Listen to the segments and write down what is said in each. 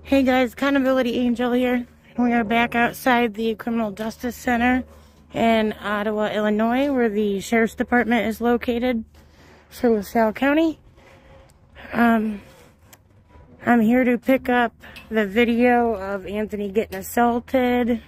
Hey guys, Accountability Angel here. We are back outside the Criminal Justice Center in Ottawa, Illinois, where the Sheriff's Department is located for LaSalle County. I'm here to pick up the video of Anthony getting assaulted,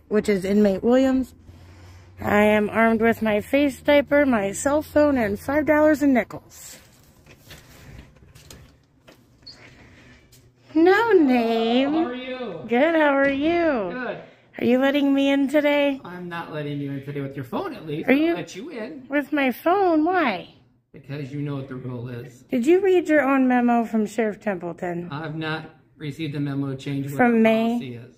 which is inmate Williams. I am armed with my face diaper, my cell phone, and $5 in nickels. No name. How are you? Good, how are you? Good. Are you letting me in today? I'm not letting you in today with your phone, at least. Are you? I'll let you in. With my phone? Why? Because you know what the rule is. Did you read your own memo from Sheriff Templeton? I've not received a memo to change what From the May? policy is.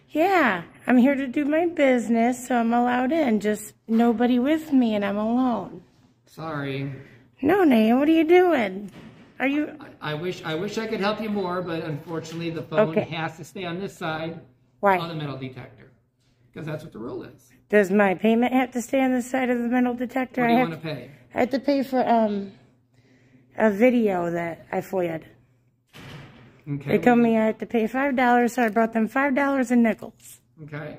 Yeah, I'm here to do my business, so I'm allowed in. Just nobody with me and I'm alone. Sorry. No name, what are you doing? Are you... I wish I could help you more, but unfortunately the phone has to stay on this side of the metal detector. Because that's what the rule is. Does my payment have to stay on the side of the metal detector? What do you want to pay? I have to pay for a video that I FOIA'd. Okay. They told me I had to pay $5, so I brought them $5 in nickels. Okay.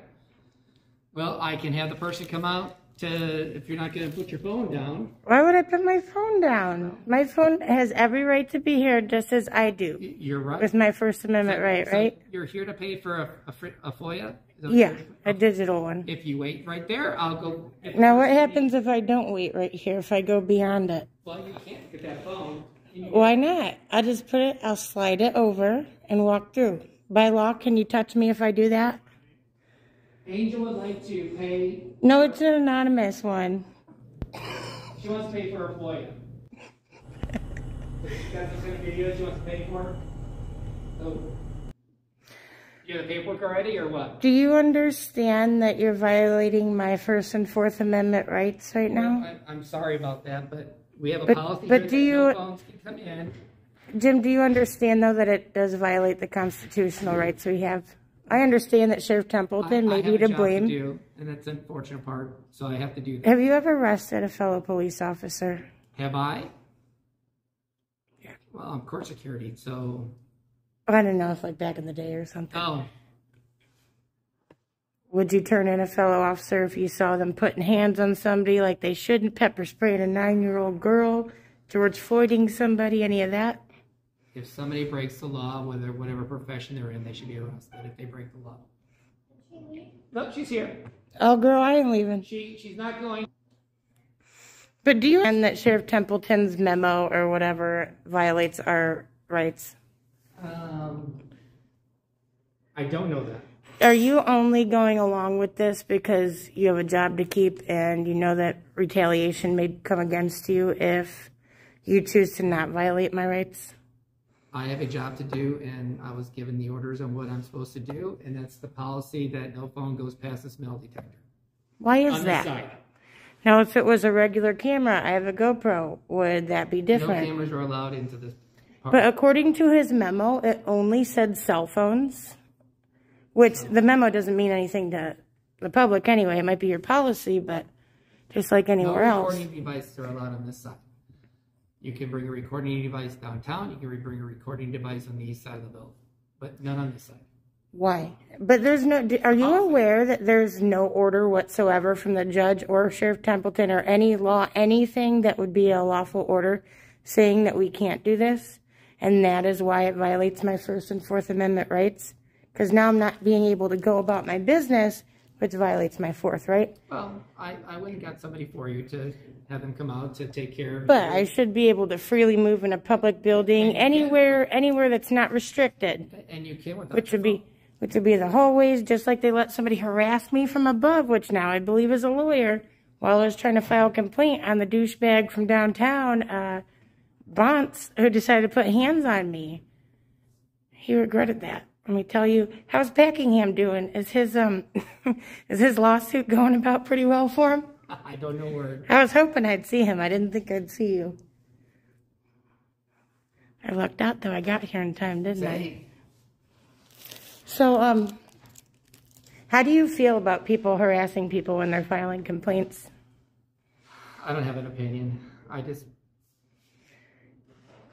Well, I can have the person come out if you're not going to put your phone down. Why would I put my phone down? My phone has every right to be here just as I do. You're right. With my First Amendment right, right? You're here to pay for a FOIA? Yeah, a digital one. If you wait right there, I'll go. Now, what happens if I don't wait right here, if I go beyond it? Well, you can't get that phone. Why not? I'll slide it over and walk through. By law, can you touch me if I do that? Angel would like to pay. No, it's an anonymous one. She wants to pay for a FOIA. That's the kind of video she wants to pay for? So, you have the paperwork already or what? Do you understand that you're violating my First and Fourth Amendment rights right now? I'm sorry about that, but we have a policy here that no phones can come in. Jim, do you understand, though, that it does violate the constitutional rights we have? I understand that Sheriff Templeton may be to blame. I have a job to do, and that's the unfortunate part, so I have to do that. Have you ever arrested a fellow police officer? Have I? Yeah. Well, I'm court security, so... I don't know if like back in the day or something. Oh. Would you turn in a fellow officer if you saw them putting hands on somebody like they shouldn't, pepper spraying a 9-year-old girl, George Floyding somebody, any of that? If somebody breaks the law, whatever profession they're in, they should be arrested if they break the law. No, she's here. Oh, girl, I ain't leaving. She's not going. But do you understand that Sheriff Templeton's memo or whatever violates our rights? I don't know that. Are you only going along with this because you have a job to keep and you know that retaliation may come against you if you choose to not violate my rights? I have a job to do, and I was given the orders on what I'm supposed to do, and that's the policy that no phone goes past this metal detector. Why is that? On the side. Now, if it was a regular camera, I have a GoPro, would that be different? No cameras are allowed into this part. But according to his memo, it only said cell phones, which the memo doesn't mean anything to the public anyway. It might be your policy, but just like anywhere else. No recording devices are allowed on this side. You can bring a recording device downtown. You can bring a recording device on the east side of the building, but none on this side. Why? But there's no... Are you aware that there's no order whatsoever from the judge or Sheriff Templeton or any law, anything that would be a lawful order saying that we can't do this? And that is why it violates my First and Fourth Amendment rights? Because now I'm not being able to go about my business, which violates my Fourth, right? Well, I went and got somebody for you to have them come out to take care of But I should be able to freely move in a public building anywhere that's not restricted. And you can without which would be the hallways, just like they let somebody harass me from above, which now I believe is a lawyer, while I was trying to file a complaint on the douchebag from downtown, Bonts, who decided to put hands on me. He regretted that. Let me tell you, how's Packingham doing? Is his lawsuit going about pretty well for him? I don't know where. I was hoping I'd see him. I didn't think I'd see you. I lucked out though. I got here in time, didn't I? So, how do you feel about people harassing people when they're filing complaints? I don't have an opinion.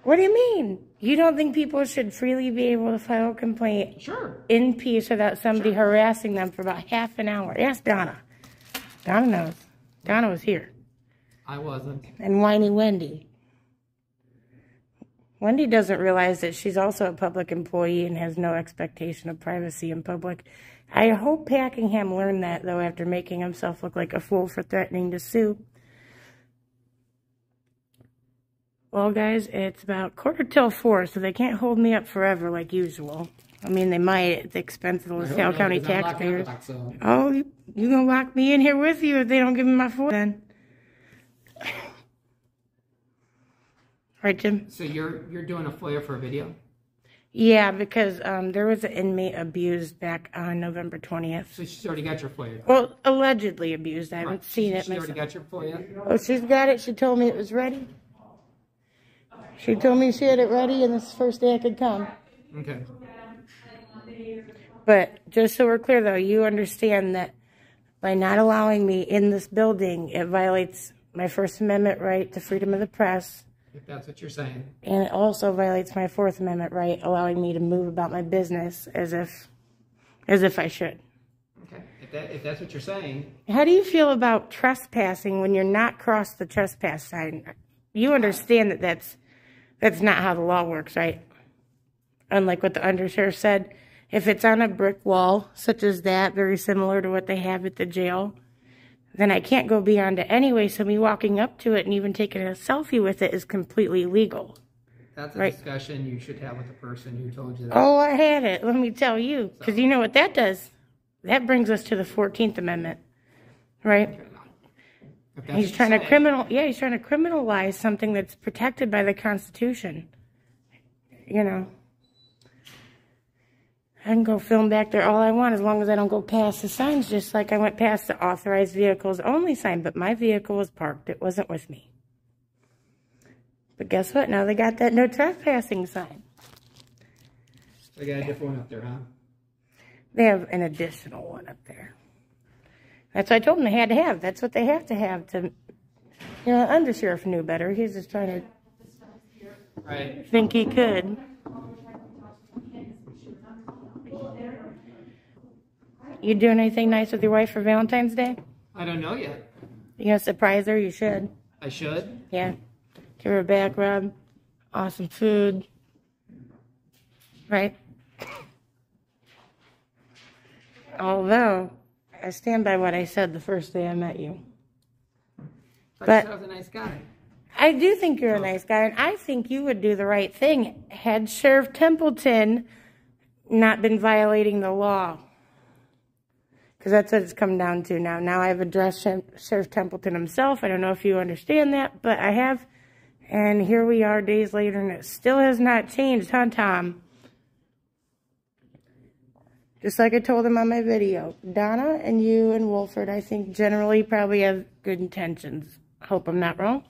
What do you mean? You don't think people should freely be able to file a complaint in peace without somebody harassing them for about half an hour? Ask Donna. Donna knows. Donna was here. I wasn't. And whiny Wendy. Wendy doesn't realize that she's also a public employee and has no expectation of privacy in public. I hope Packingham learned that, though, after making himself look like a fool for threatening to sue. Well, guys, it's about 4:45, so they can't hold me up forever like usual. I mean, they might at the expense of the LaSalle County taxpayers. Oh, you gonna lock me in here with you if they don't give me my phone then? Right, Jim? So you're doing a FOIA for a video? Yeah, because there was an inmate abused back on November 20th. So she's already got your FOIA? Well, allegedly abused. I haven't seen it myself. She already got your FOIA? Oh, she's got it. She told me it was ready. She told me she had it ready and this is the first day I could come. Okay. But just so we're clear, though, you understand that by not allowing me in this building, it violates my First Amendment right to freedom of the press. If that's what you're saying. And it also violates my Fourth Amendment right, allowing me to move about my business as if I should. Okay. If that's what you're saying. How do you feel about trespassing when you're not crossed the trespass sign? You understand that that's not how the law works, right? Unlike what the undersheriff said, if it's on a brick wall, such as that, very similar to what they have at the jail, then I can't go beyond it anyway, so me walking up to it and even taking a selfie with it is completely legal. That's a discussion you should have with the person who told you that. Oh, I had it. Let me tell you. Because you know what that does? That brings us to the 14th Amendment, right? He's trying to criminalize something that's protected by the Constitution. You know. I can go film back there all I want as long as I don't go past the signs, just like I went past the authorized vehicles only sign, but my vehicle was parked. It wasn't with me. But guess what? Now they got that no trespassing sign. They got a different one up there, huh? They have an additional one up there. That's what I told them they had to have. That's what they have to have to, you know, the undersheriff knew better. He's just trying to think he could. You doing anything nice with your wife for Valentine's Day? I don't know yet. You gonna surprise her? You should. I should? Yeah. Give her a back rub. Awesome food. Right? Although, I stand by what I said the first day I met you. But I was a nice guy. I do think you're a nice guy, and I think you would do the right thing had Sheriff Templeton not been violating the law. Because that's what it's come down to now. Now I've addressed Sheriff Templeton himself. I don't know if you understand that, but I have. And here we are days later, and it still has not changed, huh, Tom? Just like I told him on my video. Donna and you and Wolford, I think, generally probably have good intentions. Hope I'm not wrong.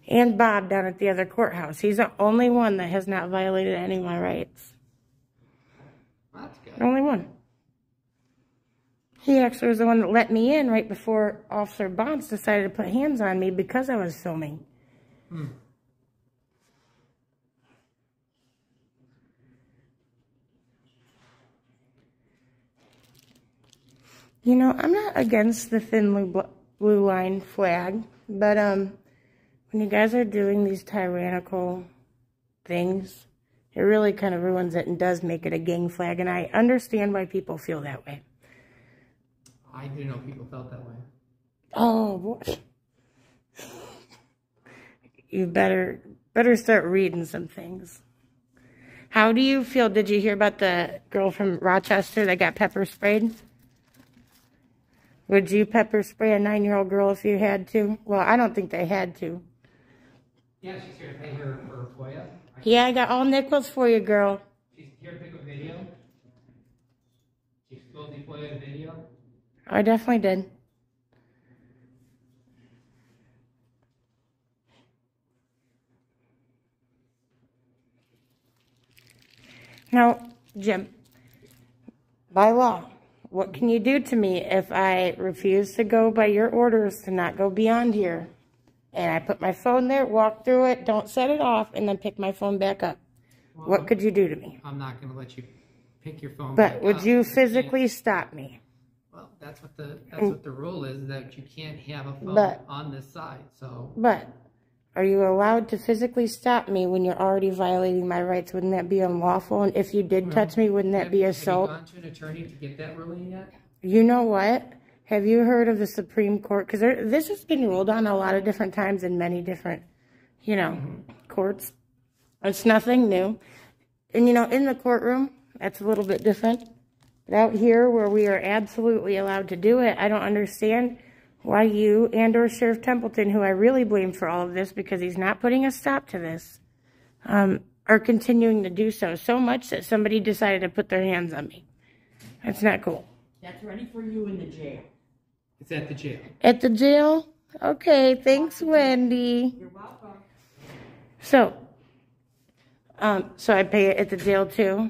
And Bob down at the other courthouse. He's the only one that has not violated any of my rights. That's good. The only one. He actually was the one that let me in right before Officer Bonds decided to put hands on me because I was filming. You know, I'm not against the thin blue line flag, but when you guys are doing these tyrannical things, it really kind of ruins it and does make it a gang flag, and I understand why people feel that way. I didn't know people felt that way. Oh, boy. You better start reading some things. How do you feel? Did you hear about the girl from Rochester that got pepper sprayed? Would you pepper spray a 9-year-old girl if you had to? Well, I don't think they had to. Yeah, she's here to pay her for FOIA. Yeah, I got all nickels for you, girl. She's here to pick a video. She's supposedly FOIA a video. I definitely did. Now, Jim, by law, what can you do to me if I refuse to go by your orders to not go beyond here? And I put my phone there, walk through it, don't set it off, and then pick my phone back up. Well, what could you do to me? I'm not going to let you pick your phone back up. But would you physically stop me? Well, that's what the rule is, that you can't have a phone on this side. So. But are you allowed to physically stop me when you're already violating my rights? Wouldn't that be unlawful? And if you did touch me, wouldn't that be assault? Have you gone to an attorney to get that ruling yet? You know what? Have you heard of the Supreme Court? Because this has been ruled on a lot of different times in many different, courts. It's nothing new. And, in the courtroom, that's a little bit different. But out here where we are absolutely allowed to do it, I don't understand why you and or Sheriff Templeton, who I really blame for all of this because he's not putting a stop to this, are continuing to do so. So much that somebody decided to put their hands on me. That's not cool. That's ready for you in the jail. It's at the jail. At the jail? Okay, thanks, Wendy. You're welcome. So I pay it at the jail too?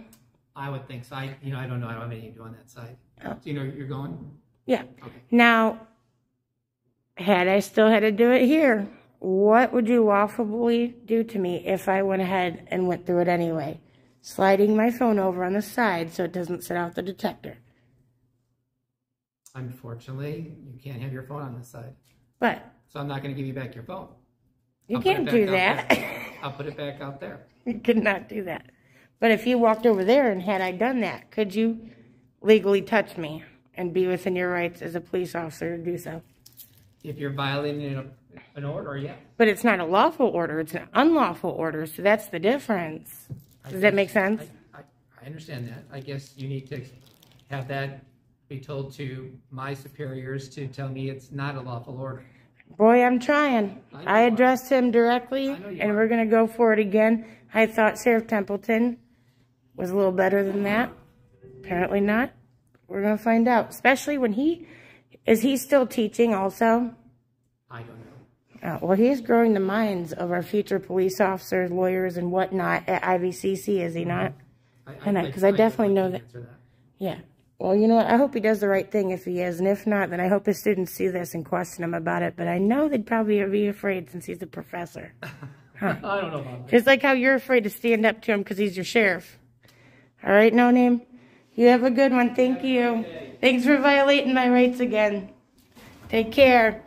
I would think so. I don't know. I don't have anything to do on that side. Oh. So you're going? Yeah. Okay. Now, had I still had to do it here, what would you lawfully do to me if I went ahead and went through it anyway? Sliding my phone over on the side so it doesn't set off the detector. Unfortunately, you can't have your phone on this side. But so I'm not going to give you back your phone. You can't do that. I'll put it back out there. You cannot do that. But if you walked over there and had I done that, could you legally touch me and be within your rights as a police officer to do so? If you're violating an order, yeah. But it's not a lawful order. It's an unlawful order. So that's the difference. Does that make sense? I understand that. I guess you need to have that be told to my superiors to tell me it's not a lawful order. Boy, I'm trying. I addressed him directly, and we're going to go for it again. I thought Sheriff Templeton was a little better than that. Apparently not. We're going to find out. Especially when is he still teaching also? I don't know. Well, he's growing the minds of our future police officers, lawyers, and whatnot at IVCC, is he not? Because I definitely know that. Yeah. Well, you know what? I hope he does the right thing if he is. And if not, then I hope his students see this and question him about it. But I know they'd probably be afraid since he's a professor. Huh. I don't know about that. Just like how you're afraid to stand up to him because he's your sheriff. All right, No Name? You have a good one. Thank you. Thanks for violating my rights again. Take care.